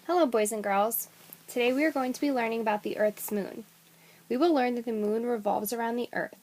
Hello, boys and girls. Today we are going to be learning about the Earth's moon. We will learn that the moon revolves around the Earth,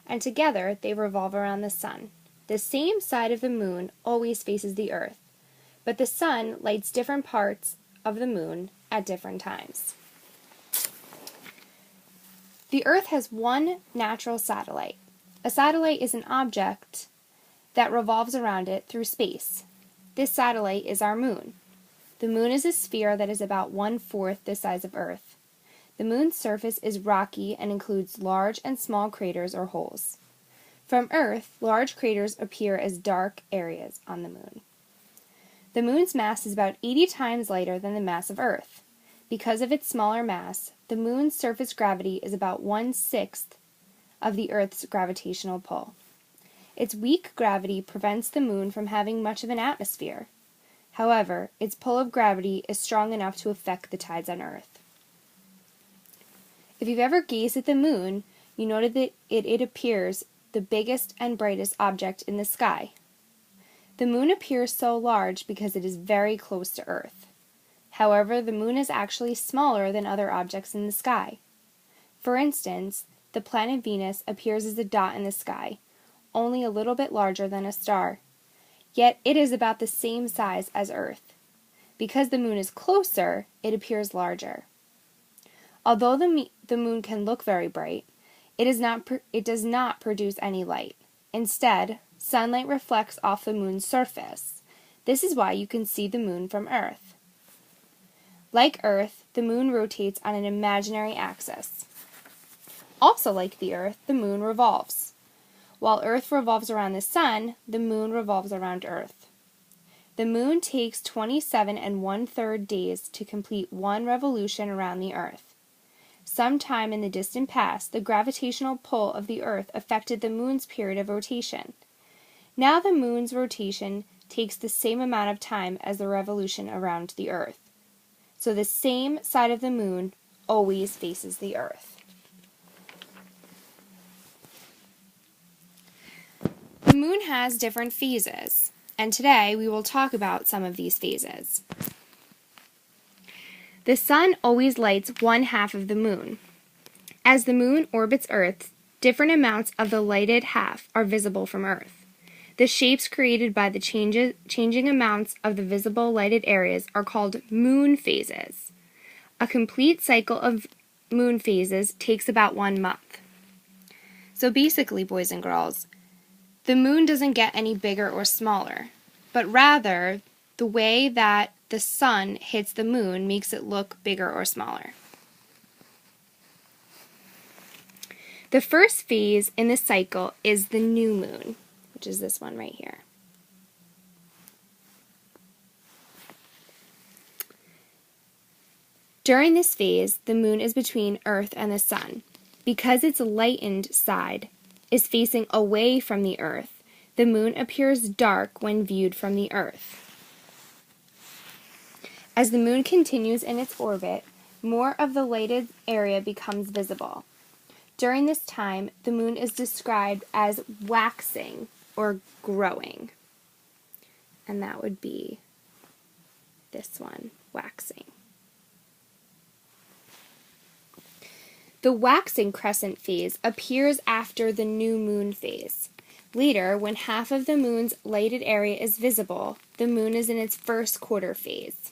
and together they revolve around the sun. The same side of the moon always faces the Earth, but the sun lights different parts of the moon at different times. The Earth has one natural satellite. A satellite is an object that revolves around it through space. This satellite is our moon. The moon is a sphere that is about 1/4 the size of Earth. The moon's surface is rocky and includes large and small craters or holes. From Earth, large craters appear as dark areas on the moon. The moon's mass is about 80 times lighter than the mass of Earth. Because of its smaller mass, the moon's surface gravity is about 1/6 of the Earth's gravitational pull. Its weak gravity prevents the moon from having much of an atmosphere. However, its pull of gravity is strong enough to affect the tides on Earth. If you've ever gazed at the moon, you noted that it appears the biggest and brightest object in the sky. The moon appears so large because it is very close to Earth. However, the moon is actually smaller than other objects in the sky. For instance, the planet Venus appears as a dot in the sky, only a little bit larger than a star. Yet it is about the same size as Earth. Because the moon is closer, it appears larger. Although the moon can look very bright, it does not produce any light. Instead, sunlight reflects off the moon's surface. This is why you can see the moon from Earth. Like Earth, the moon rotates on an imaginary axis. Also like the Earth, the moon revolves. While Earth revolves around the sun, the moon revolves around Earth. The moon takes 27 1/3 days to complete one revolution around the Earth. Sometime in the distant past, the gravitational pull of the Earth affected the moon's period of rotation. Now the moon's rotation takes the same amount of time as the revolution around the Earth. So the same side of the moon always faces the Earth. The moon has different phases, and today we will talk about some of these phases. The sun always lights 1/2 of the moon. As the moon orbits Earth, different amounts of the lighted half are visible from Earth. The shapes created by the changing amounts of the visible lighted areas are called moon phases. A complete cycle of moon phases takes about 1 month. So basically, boys and girls, the moon doesn't get any bigger or smaller, but rather the way that the sun hits the moon makes it look bigger or smaller. The first phase in the cycle is the new moon, which is this one right here. During this phase, the moon is between Earth and the sun. Because its lightened side is facing away from the Earth, the moon appears dark when viewed from the Earth. As the moon continues in its orbit, more of the lighted area becomes visible. During this time, the moon is described as waxing or growing. And that would be this one, waxing. The waxing crescent phase appears after the new moon phase. Later, when half of the moon's lighted area is visible, the moon is in its first quarter phase.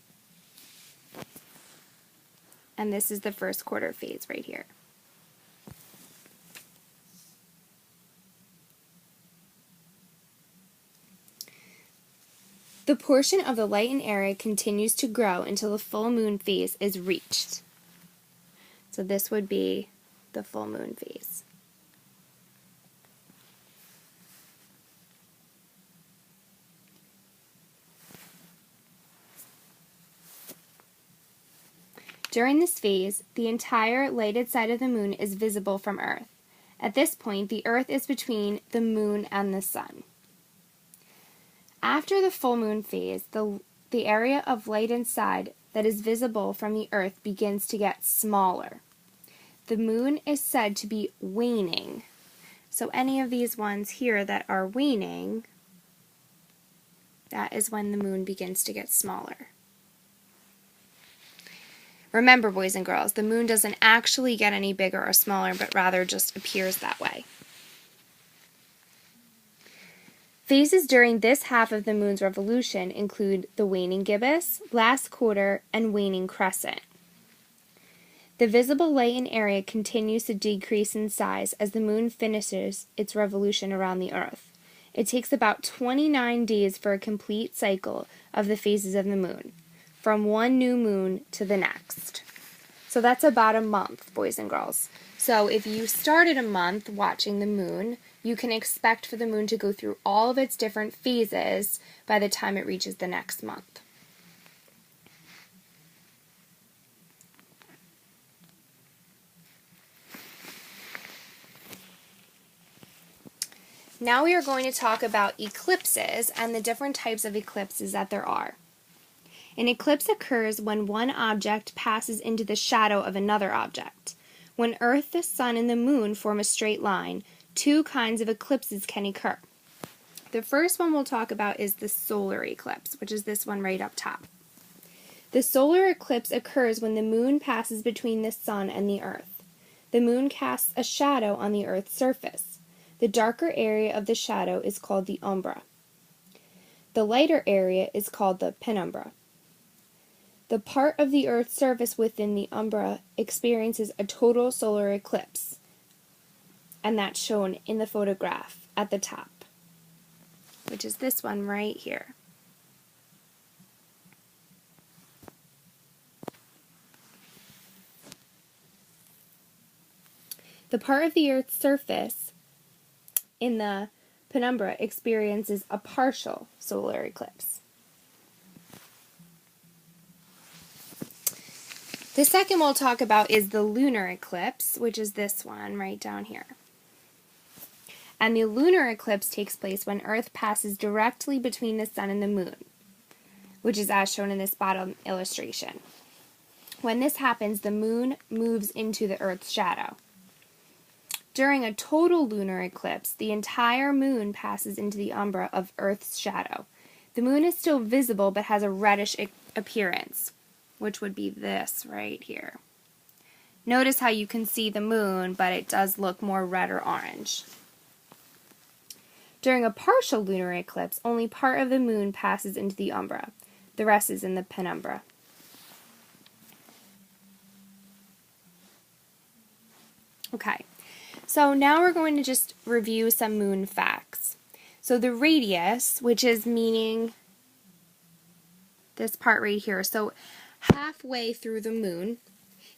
And this is the first quarter phase right here. The portion of the lightened area continues to grow until the full moon phase is reached. So this would be the full moon phase. During this phase, the entire lighted side of the moon is visible from Earth. At this point, the Earth is between the moon and the sun. After the full moon phase, the area of lighted side that is visible from the Earth begins to get smaller. The moon is said to be waning. So any of these ones here that are waning, that is when the moon begins to get smaller. Remember, boys and girls, the moon doesn't actually get any bigger or smaller, but rather just appears that way. Phases during this half of the moon's revolution include the waning gibbous, last quarter, and waning crescent. The visible light in area continues to decrease in size as the moon finishes its revolution around the Earth. It takes about 29 days for a complete cycle of the phases of the moon, from one new moon to the next. So that's about a month, boys and girls. So if you started a month watching the moon, you can expect for the moon to go through all of its different phases by the time it reaches the next month. Now we are going to talk about eclipses and the different types of eclipses that there are. An eclipse occurs when one object passes into the shadow of another object. When Earth, the Sun, and the Moon form a straight line, two kinds of eclipses can occur. The first one we'll talk about is the solar eclipse, which is this one right up top. The solar eclipse occurs when the moon passes between the sun and the Earth. The moon casts a shadow on the Earth's surface. The darker area of the shadow is called the umbra. The lighter area is called the penumbra. The part of the Earth's surface within the umbra experiences a total solar eclipse, and that's shown in the photograph at the top, which is this one right here. The part of the Earth's surface in the penumbra experiences a partial solar eclipse. The second we'll talk about is the lunar eclipse, which is this one right down here. And the lunar eclipse takes place when Earth passes directly between the sun and the moon, which is as shown in this bottom illustration. When this happens, the moon moves into the Earth's shadow. During a total lunar eclipse, the entire moon passes into the umbra of Earth's shadow. The moon is still visible but has a reddish appearance, which would be this right here. Notice how you can see the moon, but it does look more red or orange. During a partial lunar eclipse, only part of the moon passes into the umbra. The rest is in the penumbra. Okay, so now we're going to just review some moon facts. So the radius, which is meaning this part right here, so halfway through the moon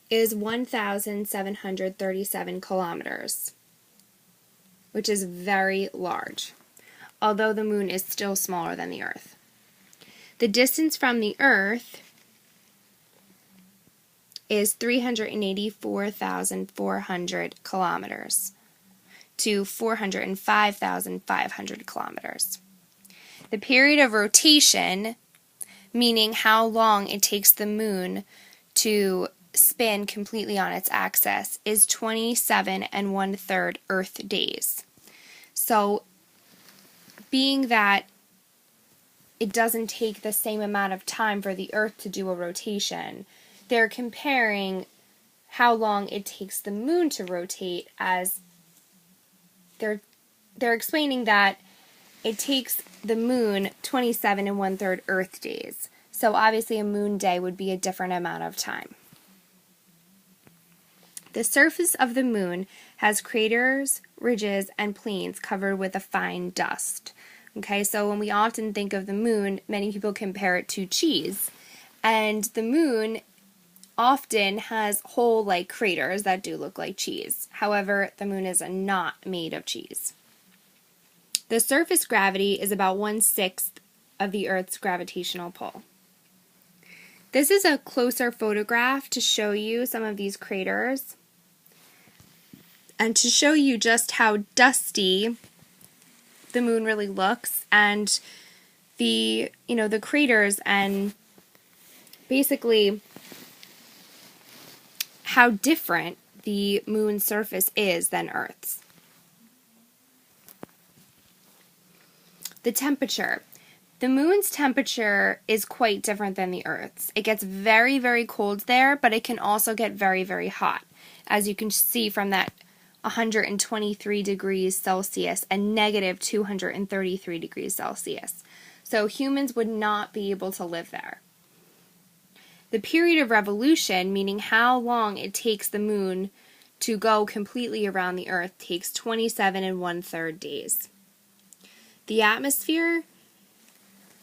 is 1,737 kilometers, which is very large, although the moon is still smaller than the Earth. The distance from the Earth is 384,400 kilometers to 405,500 kilometers. The period of rotation, meaning how long it takes the moon to spin completely on its axis, is 27 1/3 Earth days. So, being that it doesn't take the same amount of time for the Earth to do a rotation, they're comparing how long it takes the moon to rotate as they're explaining that it takes the moon 27 1/3 Earth days. So obviously a moon day would be a different amount of time. The surface of the moon has craters, ridges, and plains covered with a fine dust. Okay, so when we often think of the moon, many people compare it to cheese. And the moon often has hole-like craters that do look like cheese. However, the moon is not made of cheese. The surface gravity is about 1/6 of the Earth's gravitational pull. This is a closer photograph to show you some of these craters and to show you just how dusty the moon really looks, and the craters, and basically how different the moon's surface is than Earth's. The temperature. The moon's temperature is quite different than the Earth's. It gets very, very cold there, but it can also get very, very hot, as you can see from that 123 degrees Celsius and negative 233 degrees Celsius. So humans would not be able to live there. The period of revolution, meaning how long it takes the moon to go completely around the Earth, takes 27 1/3 days. The atmosphere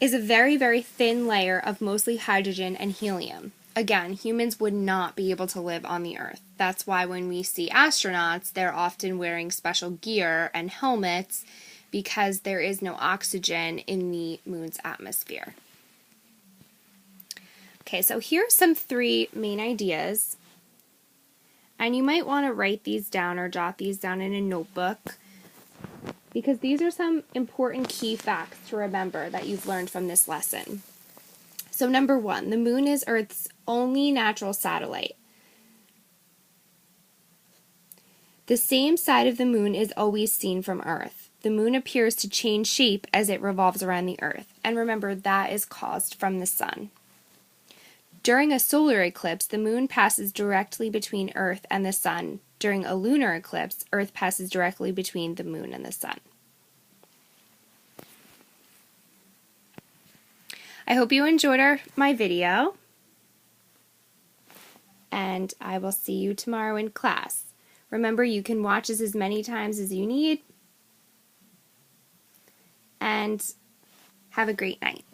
is a very, very thin layer of mostly hydrogen and helium. Again, humans would not be able to live on the Earth. That's why when we see astronauts, they're often wearing special gear and helmets because there is no oxygen in the moon's atmosphere. Okay, so here are some 3 main ideas. And you might want to write these down or jot these down in a notebook, because these are some important key facts to remember that you've learned from this lesson. So number 1, the moon is Earth's only natural satellite. The same side of the moon is always seen from Earth. The moon appears to change shape as it revolves around the Earth. And remember, that is caused from the sun. During a solar eclipse, the moon passes directly between Earth and the sun. During a lunar eclipse, Earth passes directly between the moon and the sun. I hope you enjoyed my video, and I will see you tomorrow in class. Remember, you can watch this as many times as you need, and have a great night.